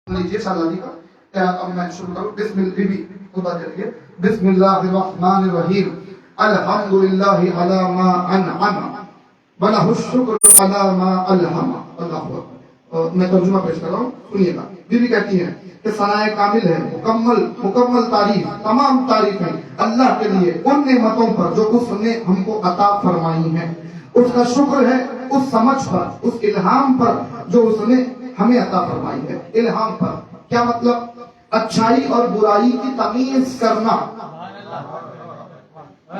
لیجیے شہزادی کا کیا اب میں شروع کروں بسم اللہ الرحمن الرحیم الحمدللہ علی ما انعم ولہ الشکر علی ما الہم. اللہ اکبر. میں ترجمہ پیش کر رہا ہوں, سنیے گا. بیوی کہتی ہے کہ ثنائے کامل ہے, مکمل تعریف, تمام تعریفیں اللہ کے لیے ان نعمتوں پر جو اس نے ہم کو عطا فرمائی ہیں. اس کا شکر ہے اس سمجھ پر, اس الہام پر جو اس نے ہمیں عطا فرمائی ہے. الہام پر کیا مطلب؟ اچھائی اور برائی کی تمیز کرنا.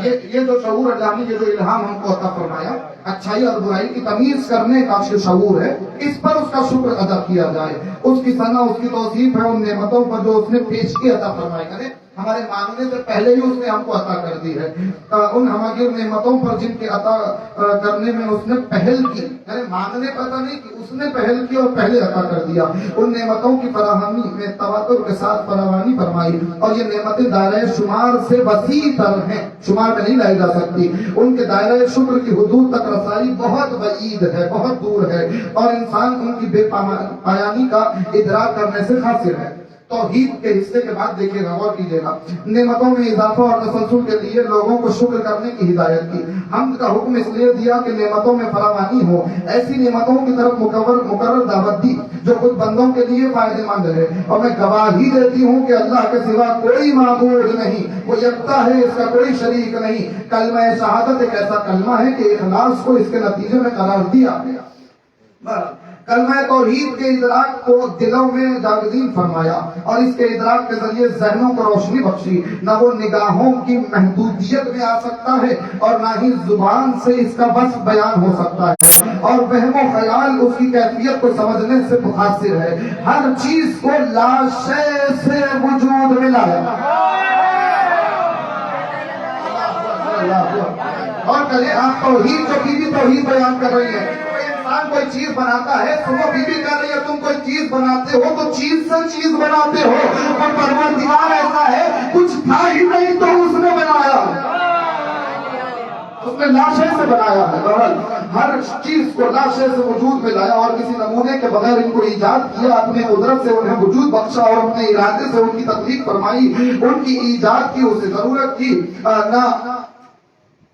یہ جو شعور اللہ نے, یہ جو الہام ہم کو عطا فرمایا, اچھائی اور برائی کی تمیز کرنے کا جو شعور ہے, اس پر اس کا شکر ادا کیا جائے. اس کی ثنا, اس کی توصیف ہے ان نعمتوں پر جو اس نے پیشگی عطا فرمائی کرے. ہمارے مانگنے سے پہلے ہی اس نے ہم کو عطا کر دی ہے. ان ہماری نعمتوں پر جن کے عطا کرنے میں اس نے پہل کی, یعنی مانگنے پتہ نہیں کہ اس نے پہل کی اور پہلے عطا کر دیا. ان نعمتوں کی فراہمی میں تواتر کے ساتھ فراوانی فرمائی, اور یہ نعمتیں دائرۂ شمار سے وسیع تر ہیں, شمار میں نہیں لائی جا سکتی. ان کے دائرۂ شکر کی حدود تک رسائی بہت بعید ہے, بہت دور ہے, اور انسان ان کی بے پایانی کا ادراک کرنے سے قاصر ہے. توحید کے حصے کے بعد دیکھیے گا, غور کیجیے گا. نعمتوں میں اضافہ اور تسلسل کے لیے لوگوں کو شکر کرنے کی ہدایت کی. حمد کا حکم اس لیے دیا کہ نعمتوں میں فراوانی ہو. ایسی نعمتوں کی طرف مقرر دعوت دی جو خود بندوں کے لیے فائدہ مند ہے. اور میں گواہی دیتی ہوں کہ اللہ کے سوا کوئی معبود نہیں, وہ یکتا ہے, اس کا کوئی شریک نہیں. کلمہ شہادت ایک ایسا کلمہ ہے کہ اخلاص کو اس کے نتیجے میں قرار دیا. کلمہ توحید کے ادراک کو دلوں میں جاگزین فرمایا, اور اس کے ادراک کے ذریعے ذہنوں کو روشنی بخشی. نہ وہ نگاہوں کی محدودیت میں آ سکتا ہے, اور نہ ہی زبان سے اس کا بس بیان ہو سکتا ہے, اور وہم و خیال اس کی کیفیت کو سمجھنے سے متاثر ہے. ہر چیز کو لا شے سے وجود میں لایا. اور کہے آپ توحید, جو بیوی توحید بیان کر رہی ہے, کوئی چیز بناتا ہے تو وہ بیوی کہہ رہی ہے تم کوئی چیز بناتے ہو تو چیز سے چیز بناتے ہو. اور پروردگار ایسا ہے, کچھ تھا ہی نہیں تو اس نے بنایا, اس نے لاشے سے بنایا ہے. ہر چیز کو لاشے سے وجود میں لایا, اور کسی نمونے کے بغیر ان کو ایجاد کیا. اپنے قدرت سے انہیں وجود بخشا, اور اپنے ارادے سے ان کی تخلیق فرمائی. ان کی ایجاد کی اسے ضرورت تھی نہ,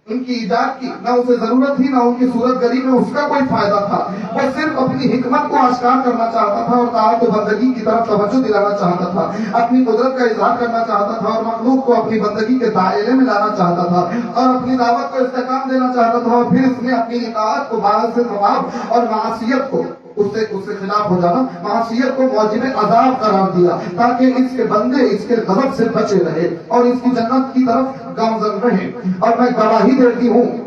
ان کی ایجاد کی نہ اسے ضرورت تھی, نہ ان کی صورت گری میں اس کا کوئی فائدہ تھا. وہ صرف اپنی حکمت کو آشکار کرنا چاہتا تھا, اور طاعت و بندگی کی طرف توجہ دلانا چاہتا تھا. اپنی قدرت کا اظہار کرنا چاہتا تھا, اور مخلوق کو اپنی بندگی کے دائرے میں لانا چاہتا تھا, اور اپنی دعوت کو استحکام دینا چاہتا تھا. اور پھر اس نے اپنی اطاعت کو باعث ثواب اور معصیت کو اس سے خلاف ہو جانا, معصیت کو موجب عذاب قرار دیا, تاکہ اس کے بندے اس کے غضب سے بچے رہے اور اس کی جنت کی طرف گامزن رہے. اور میں گواہی دیتی ہوں,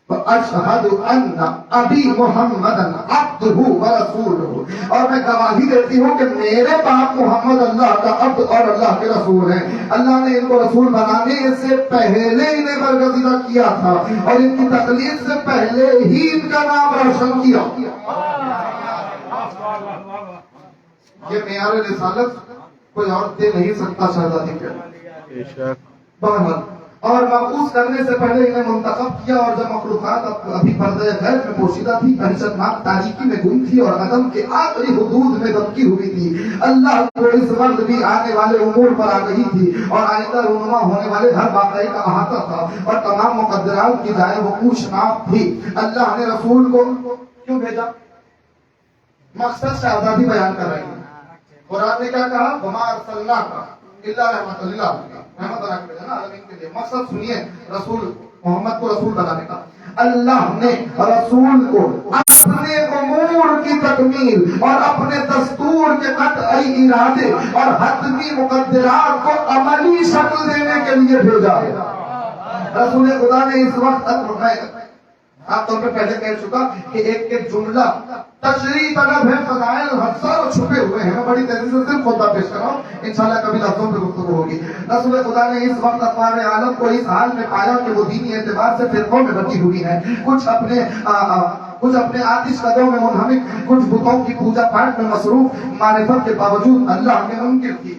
اشہد ان ابی محمد عبدہ ورسولہ, اور میں گواہی دیتی ہوں کہ میرے باپ محمد اللہ کا عبد اور اللہ کے رسول ہیں. اللہ نے ان کو رسول بنانے سے پہلے انہیں برگزیدہ کیا تھا, اور ان کی تخلیق سے پہلے ہی ان کا نام روشن کیا. یہ معیار رسالت کوئی اور دے نہیں سکتا شہزادی کے. بہرحال, اور مبعوث کرنے سے پہلے انہیں منتخب کیا, اور جب مخلوقات ابھی پردہ غیب میں پوشیدہ تھی, دہشتناک تاریکی میں گم تھی, اور عدم کے آخری حدود میں دبکی ہوئی تھی, اللہ کو اس وقت بھی آنے والے امور پر آگہی تھی, اور آئندہ رونما ہونے والے ہر واقعے کا احاطہ تھا, اور تمام مقدرات کی جائے وقوع شناخت تھی. اللہ نے رسول کو کیوں بھیجا؟ مقصد سے آزادی بیان کر رہی ہے. قرآن نے کیا کہا؟ وما ارسلناک الا رحمۃ للعالمین, رحمت اللہ کے عالمین کے لیے. مقصد سنیے رسول محمد کو رسول بنانے کا. اللہ نے رسول کو اپنے امور کی تکمیل اور اپنے دستور کے قطعی ارادے اور حتمی مقدرات کو عملی شکل دینے کے لیے بھیجا ہے. رسول خدا نے اس وقت تک آپ طور پہ پہلے کہہ چکا کہ ایک جملہ تشریح طلب ہے, فضائل ہزاروں چھپے ہوئے ہیں. میں بڑی تیزی سے صرف خطبہ پیش کر رہا ہوں, انشاءاللہ کبھی لفظوں پہ گفتگو ہوگی. رسول خدا نے اس وقت اقوام عالم کو اس حال میں پایا کہ وہ دینی اعتبار سے فرقوں میں بٹی ہوئی ہیں. کچھ اپنے آتش قدوں میں منہمک, کچھ بتوں کی پوجا پاٹ میں مصروف, معرفت کے باوجود اللہ کے منکر تھی.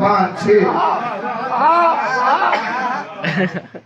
5, 6।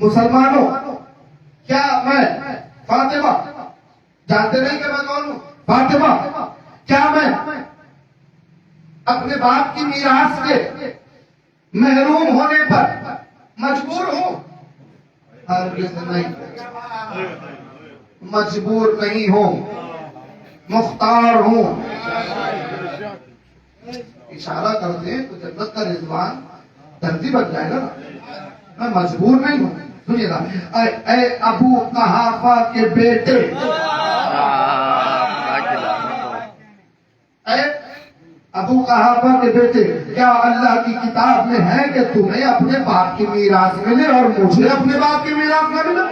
مسلمانوں کیا میں فاطمہ جانتے نہیں کہ میں کون ہوں؟ فاطمہ کیا میں اپنے باپ کی میراث کے محروم ہونے پر مجبور ہوں؟ ہرگز نہیں، مجبور نہیں ہوں، مختار ہوں۔ اشارہ کرتے ہیں تو جنت کا رضوان دھرتی بن جائے گا نا، میں مجبور نہیں ہوں۔ سنیے گا، اے ابو قحافہ کے بیٹے، اے ابو قحافہ کے بیٹے، کیا اللہ کی کتاب میں ہے کہ تمہیں اپنے باپ کی میراث ملے اور مجھے اپنے باپ کی میراث نہ ملے؟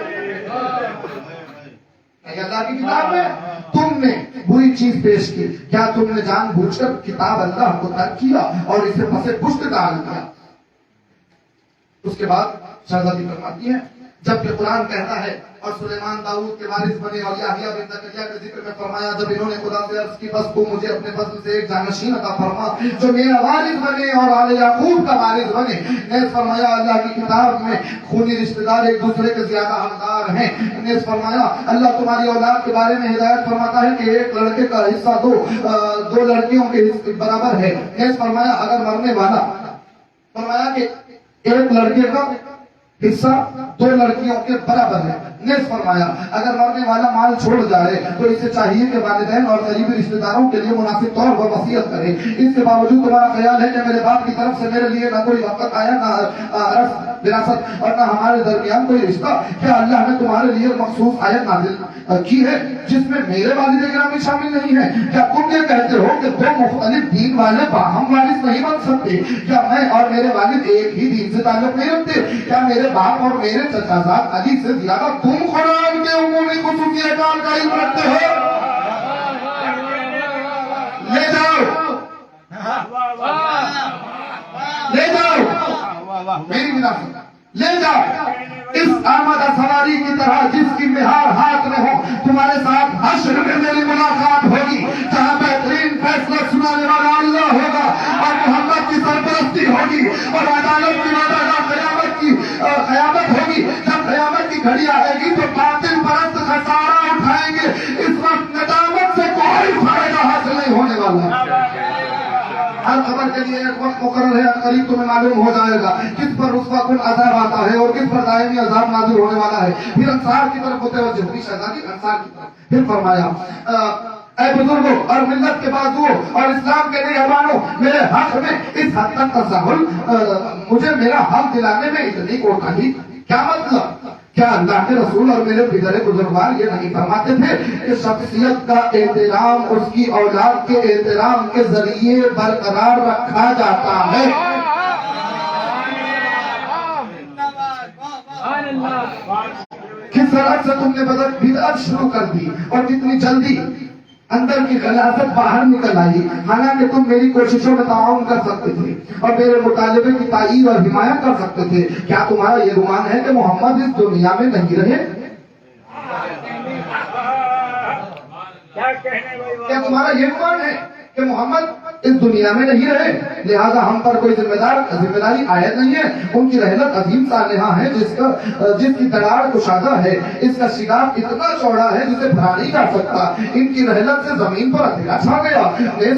اللہ کی کتاب میں تم نے بری چیز پیش کی، کیا تم نے جان بوجھ کر کتاب اللہ کو ترک کیا اور اسے پسے پشت ڈال دیا؟ اس کے بعد شہزادی فرماتی ہے، جبکہ قرآن کہتا ہے اور سلیمان داؤد کے وارث بنے اور یحییٰ بن زکریا کے ذکر میں فرمایا، جب انہوں نے خدا سے عرض کی بس تو مجھے اپنے فضل سے ایک جانشین عطا فرما جو میرا وارث بنے اور آل یعقوب کا وارث بنے۔ نیز فرمایا اللہ کی کتاب میں خونی رشتہ دار ایک دوسرے کے زیادہ حقدار ہیں۔ نیز فرمایا اللہ تمہاری اولاد کے بارے میں ہدایت فرماتا ہے کہ ایک لڑکے کا حصہ دو لڑکیوں کے حصے برابر ہے۔ نیز فرمایا اگر مرنے والا، فرمایا کہ ایک لڑکے کا حصہ دو لڑکیوں کے برابر ہے۔ نیز فرمایا اگر مرنے والا مال چھوڑ جائے تو اسے چاہیے کہ والدین اور قریبی رشتہ داروں کے لیے مناسب طور پر وصیت کرے۔ اس کے باوجود تمہارا خیال ہے کہ میرے باپ کی طرف سے میرے لیے نہ کوئی وقت آیا، نہ وراثت اور نہ ہمارے درمیان کوئی رشتہ، کیا اللہ نے تمہارے لیے مخصوص آیت نازل کی ہے جس میں میرے والد گرامی شامل نہیں ہے؟ کیا تم یہ کہتے ہو کہ دو مختلف دین والے باہم وارث نہیں بن سکتے؟ کیا میں اور میرے والد ایک ہی دین سے تعلق نہیں رکھتے؟ کیا میرے باپ اور میرے چچا زاد علی سے زیادہ تم قرآن کے عمومی خصوصیات کا علم رکھتے ہو؟ لے جاؤ، لے جاؤ میری وراثت، لے جاؤ اس آمدہ سواری کی طرح جس کی مہار ہاتھ میں ہو، تمہارے ساتھ حشر میں میری ملاقات ہوگی جہاں بہترین فیصلہ سنانے والا اللہ ہوگا اور محمد کی سرپرستی ہوگی اور عدالت کی قیامت ہوگی۔ جب قیامت کی گھڑی آئے گی تو باطل پرست خسارہ اٹھائیں گے، اس وقت ندامت سے کوئی فائدہ حاصل نہیں ہونے والا۔ ہر خبر کے لیے ایک وقت مقرر ہے، قریب تمہیں معلوم ہو جائے گا کس پر رسوا کن عذاب آتا ہے اور کس پر دائمی عذاب نازل ہونے والا ہے۔ پھر انصار کی طرف متوجہ ہوئی شہزادی، انصار کی طرف پھر فرمایا، اے بزرگوں اور ملت کے بازوؤں اور اسلام کے نگہبانوں، میرے حق میں اس حد تک تساہل، مجھے میرا حق دلانے میں اتنی کوتاہی، کیا مطلب؟ کیا اللہ کے رسول اور میرے پدر بزرگوار یہ نہیں فرماتے تھے کہ شخصیت کا احترام اس کی اولاد کے احترام کے ذریعے برقرار رکھا جاتا ہے؟ کس طرح سے تم نے بدعت شروع کر دی اور کتنی جلدی اندر کی غلاظت باہر نکل آئی، حالانکہ تم میری کوششوں میں تعاون کر سکتے تھے اور میرے مطالبے کی تائید اور حمایت کر سکتے تھے۔ کیا تمہارا یہ گمان ہے کہ محمد اس دنیا میں نہیں رہے؟ کیا تمہارا یہ گمان ہے کہ محمد اس دنیا میں نہیں رہے، لہذا ہم پر کوئی ذمہ داری عائد نہیں ہے؟ ان کی رحلت عظیم سانحہ ہے جس کی تڑاڑ کشادہ ہے، اس کا شگاف اتنا چوڑا ہے جسے بھرا نہیں جا سکتا۔ ان کی رحلت سے زمین پر اندھیرا چھا گیا،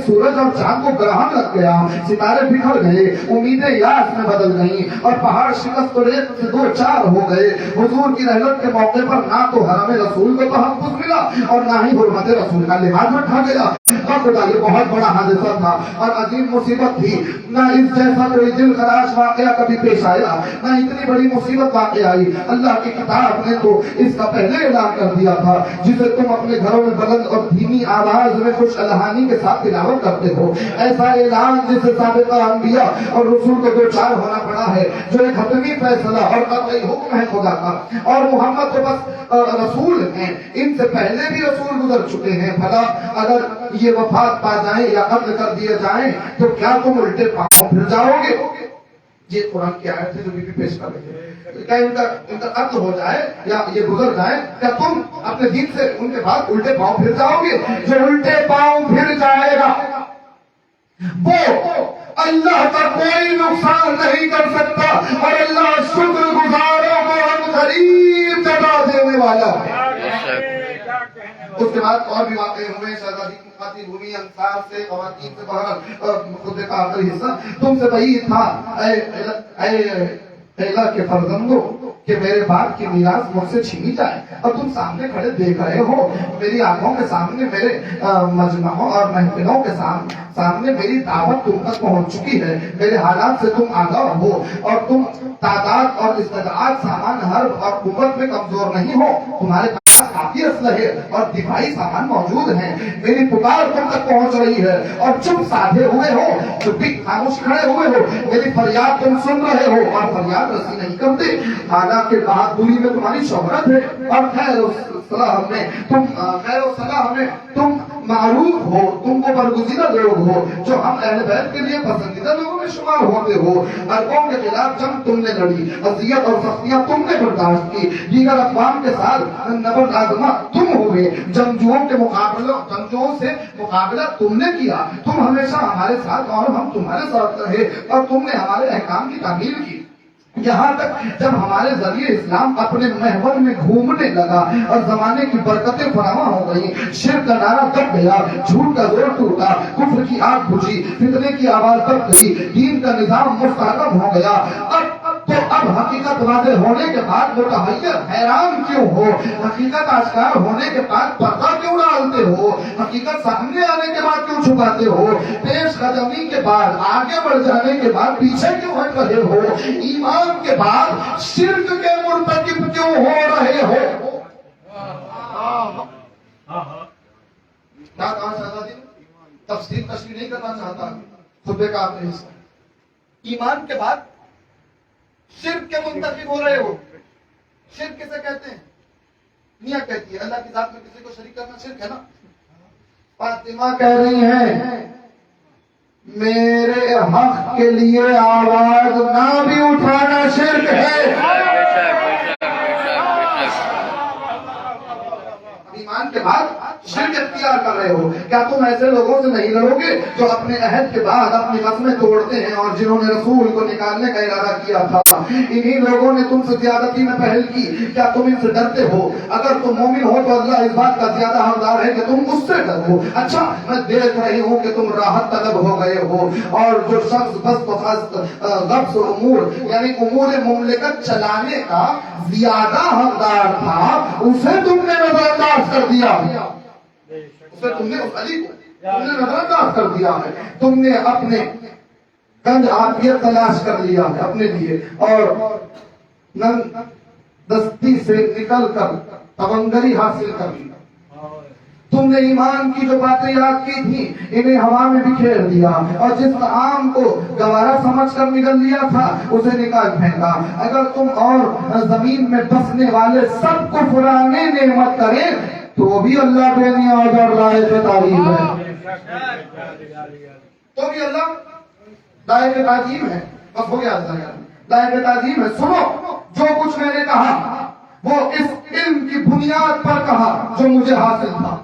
سورج اور چاند کو گرہن لگ گیا، ستارے بکھر گئے، امیدیں یاس میں بدل گئیں اور پہاڑ شکست و ریت سے دو چار ہو گئے۔ حضور کی رحلت کے موقع پر نہ تو حرم رسول کو تحفظ ملا اور نہ ہی حرمت رسول کا لحاظ رکھا گیا۔ خدا یہ بہت بڑا حادثہ تھا اور عظیم مصیبت تھی، نہ اس جیسا کوئی دل خراش واقعہ کبھی پیش آیا، نہ اتنی بڑی مصیبت واقع آئی۔ اللہ کی کتاب نے تو اس کا پہلے اعلان کر دیا تھا جسے تم اپنے گھروں میں بلند اور دھیمی آواز میں خوش الہانی کے ساتھ تلاوت کرتے ہو، ایسا اعلان جسے سابقہ انبیاء اور رسول کو دو چار ہونا پڑا ہے، جو ایک حتمی فیصلہ اور قطعی حکم ہے خدا کا، اور محمد تو بس رسول ہیں، ان سے پہلے بھی رسول گزر چکے ہیں۔ بھلا اگر یہ وفات پا جائیں یا قتل کر دیے جائیں تو کیا تم الٹے پاؤں پھر جاؤ گے؟ یہ قرآن کی آیت ہے جو بھی پیش کر رہے ہیں، کیا ان کا قتل ہو جائے یا یہ گزر جائے، کیا تم اپنے دین سے ان کے بعد الٹے پاؤں پھر جاؤ گے؟ جو الٹے پاؤں پھر جائے گا وہ اللہ کا کوئی نقصان نہیں کر سکتا، اور اللہ شکر گزاروں کو قریب جگہ دینے والا ہے۔ اس کے بعد اور بھی واقع ہوئے، شہزادی کی خاطر بھومی انصار سے، خواتین سے، بہرحال خود کا آخری حصہ تم سے وہی تھا اے ایلا کے فرزندوں کہ میرے باپ کی میراث مجھ سے چھینی جائے، اور تم سامنے کھڑے دیکھ رہے ہو، میری آنکھوں کے سامنے میرے مجمعوں اور محفلوں کے سامنے میری دعوت تم تک پہنچ چکی ہے، میرے حالات سے تم آگاہ ہو، اور تم تعداد اور استطاعت سامان حرب اور قوت میں کمزور نہیں ہو، تمہارے پاس کافی اسلحے اور دفاعی سامان موجود ہیں، میری پکار تم تک پہنچ رہی ہے اور چپ سادھے ہوئے ہو، چپی خاموش کھڑے ہوئے ہو، میری فریاد تم سن رہے ہو اور فریاد رسی نہیں کرتے، حالانکہ بہادری میں تمہاری شہرت ہے اور خیر و صلاح میں تم معروف ہو، تم کو برگزیدہ لوگ ہو، جو ہم اہل بیت کے لیے پسندیدہ لوگوں میں شمار ہوتے ہو، عربوں کے خلاف جنگ تم نے لڑی، اذیت اور سختیاں تم نے برداشت کی، دیگر اقوام کے ساتھ نبرد آزما تم ہوئے، جنگجوؤں سے مقابلہ تم نے کیا، تم ہمیشہ ہمارے ساتھ اور ہم تمہارے ساتھ رہے، اور تم نے ہمارے احکام کی تعمیل کی، یہاں تک جب ہمارے ذریعے اسلام اپنے محور میں گھومنے لگا اور زمانے کی برکتیں فراواں ہو گئی، شرک کا نعرہ دب گیا، جھوٹ کا زور ٹوٹا، کفر کی آگ بجھی، فتنے کی آواز دب گئی، دین کا نظام مستحکم ہو گیا، اب حقیقت واضح ہونے کے بعد متحیر حیران کیوں ہو، حقیقت آشکار ہونے کے بعد پردہ کیوں ڈالتے ہو، حقیقت سامنے آنے کے بعد کیوں چھپاتے ہو، پیش قدمی کے بعد آگے بڑھ جانے کے بعد پیچھے کیوں ہٹ رہے ہو، ایمان کے بعد شرک کے مرتکب کیوں ہو رہے ہو۔ کیا کہا شہزادی نے؟ تفصیل تشریح نہیں کرنا چاہتا، خطبے کا آخری حصہ، ایمان کے بعد شرک کے منتخب ہو رہے ہو۔ شرک کسے کہتے ہیں؟ میاں کہتی ہے اللہ کی ذات میں کسی کو شریک کرنا شرک ہے نا۔ فاطمہ کہہ رہی ہیں میرے حق کے لیے آواز نہ بھی اٹھانا شرک ہے۔ ایمان کے بعد شرک اختیار کر رہے ہو، کیا تم ایسے لوگوں سے نہیں لڑو گے جو اپنے عہد کے بعد اپنی قسمیں توڑتے ہیں اور جنہوں نے رسول کو نکالنے کا ارادہ کیا تھا؟ انہی لوگوں نے تم سے زیادتی میں پہل کی، کیا تم ان سے ڈرتے ہو؟ اگر تم مومن ہو تو اللہ اس بات کا زیادہ حقدار ہے کہ تم اس سے ڈرو۔ اچھا میں دیکھ رہی ہوں کہ تم راحت طلب ہو گئے ہو، اور جو شخص بس غبض امور یعنی امور مملکت چلانے کا زیادہ حقدار تھا، اسے تم نے نظر انداز کر دیا، اسے تم نے علی کو تم نے نظر انداز کر دیا ہے، تم نے اپنے گنج عافیت تلاش کر لیا ہے اپنے لیے، اور دستی سے نکل کر تونگری حاصل کر لی۔ تم نے ایمان کی جو باتیں یاد کی تھی انہیں ہوا میں بکھیر دیا، اور جس طعام کو گوارا سمجھ کر نگل لیا تھا اسے نکال پھینکا۔ اگر تم اور زمین میں بسنے والے سب کو کفرانے نعمت کریں تو بھی اللہ بے نیاز اور لائق تعظیم ہے، تو بھی اللہ لائق تعظیم ہے۔ بس ہو گیا لائق تعظیم ہے۔ سنو جو کچھ میں نے کہا وہ اس علم کی بنیاد پر کہا جو مجھے حاصل تھا،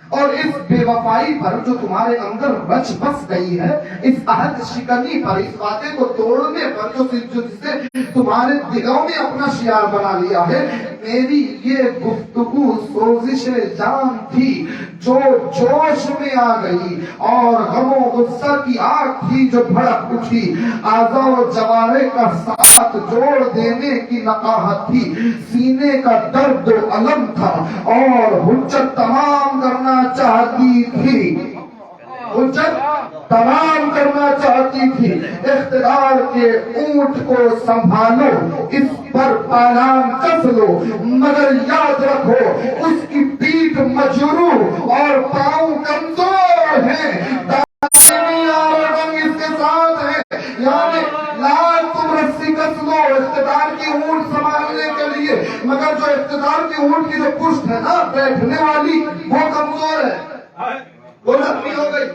اور اس بے وفائی پر جو تمہارے اندر رچ بس گئی ہے، اس عہد شکنی پر، اس وعدے کو توڑنے پر جو جسے تمہارے دلوں نے اپنا شعار بنا لیا ہے، میری یہ گفتگو سوزش جان تھی جو جوش میں آ گئی، اور غم و غصہ کی آگ تھی جو بھڑک اٹھی، اعضاء و جوارح کا ساتھ جوڑ دینے کی نقاہت تھی، سینے کا درد و علم تھا، اور حجت تمام کرنا چاہتی تھی، حجت تمام کرنا چاہتی تھی۔ اقتدار کے اونٹ کو سنبھالو، اس پر پالان کس لو، مگر یاد رکھو اس کی پیٹھ مجروح اور پاؤں کمزور ہیں، اس کے ساتھ ہے، یعنی لال تم رسی کس لو اقتدار کی اونٹ سنبھالنے کے لیے، مگر جو اقتدار کی اونٹ کی جو پشت ہے نا بیٹھنے والی وہ کمزور ہے، وہ زخمی ہو گئی۔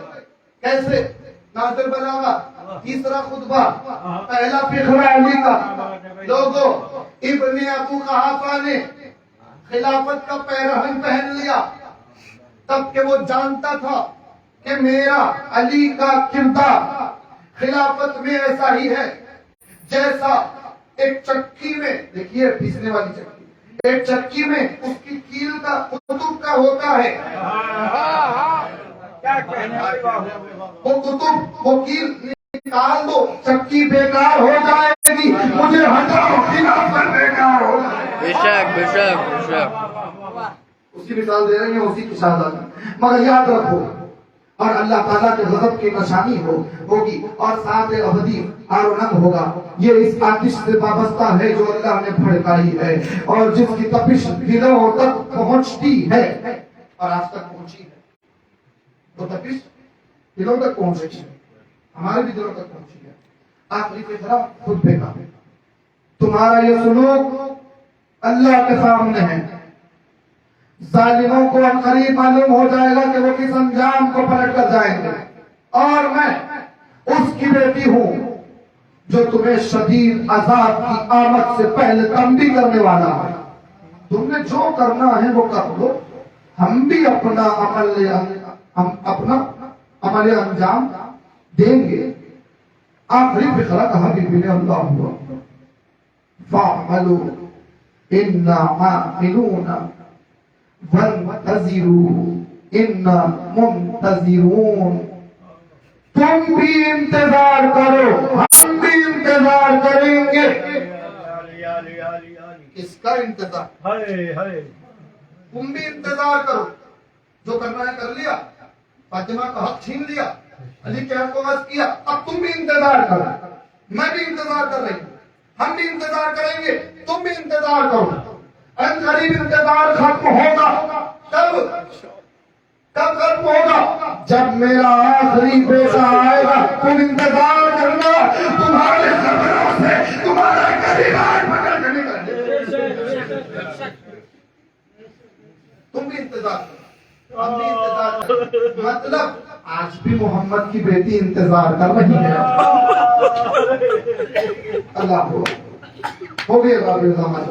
کیسے؟ ناظر بلاغہ تیسرا خطبہ پہلا فخر علی کا، لوگوں ابن ابو قحافہ نے خلافت کا پیرہن پہن لیا، تب کہ وہ جانتا تھا کہ میرا علی کا کردار خلافت میں ایسا ہی ہے جیسا ایک چکی میں دیکھیے پیسنے والی چکی، ایک چکی میں اس کی کیل کا قطب کا ہوتا ہے، کیا کہنے وہ قطب وہ کیل نکال دو، چکی بیکار ہو جائے گی، مجھے ہٹاؤ خلاف پر بیکار ہو جائے گی۔ بے شک بے شک بے شک۔ اسی مثال دے رہے ہیں، اسی کی شہادت، مگر یاد رکھو اور اللہ تعالیٰ کے غضب کی نشانی ہوگی اور ساتھ ابدی آرونگ ہوگا، یہ اس آتش سے وابستہ ہے جو اللہ نے بھڑکائی ہے اور جس کی تپش دلوں تک پہنچتی ہے اور آج تک پہنچی ہے، وہ تپش دلوں تک پہنچی ہے، ہمارے بھی دلوں تک پہنچی ہے۔ آخری فیصلہ خود پہ کا، تمہارا یہ سلوک اللہ کے سامنے ہے، ظالموں کو عنقریب معلوم ہو جائے گا کہ وہ کس انجام کو پلٹ کر جائیں گے، اور میں اس کی بیٹی ہوں جو تمہیں شدید عذاب کی آمد سے پہلے تنبیہ کرنے والا ہے۔ تم نے جو کرنا ہے وہ کر لو، ہم بھی اپنا عمل انجام دیں گے۔ آخری فقرہ کہا بی بی نے اللہ ہوا فَاعْمَلُوا إِنَّا عَامِلُونَ وَانْتَظِرُوا إِنَّا مُنْتَظِرُونَ، تم بھی انتظار کرو، ہم بھی انتظار کریں گے۔ کس کا انتظار؟ تم بھی انتظار کرو، جو کرنا ہے کر لیا، فاطمہ کا حق چھین لیا، علی کے حق کو غصب کیا، اب تم بھی انتظار کرو، میں بھی انتظار کر رہی ہوں، ہم بھی انتظار کریں گے، تم بھی انتظار کرو۔ ان قریب انتظار ختم ہوگا، کب ختم ہوگا؟ جب میرا آخری پیسہ آئے گا، تم انتظار کرنا، تمہارے قبروں سے تمہارا قریبان پکڑ کے نکلے، تم بھی انتظار کرو، ہم بھی انتظار کریں۔ مطلب آج بھی محمد کی بیٹی انتظار کر رہی ہے۔ اللہ ہو گئے بابر زمان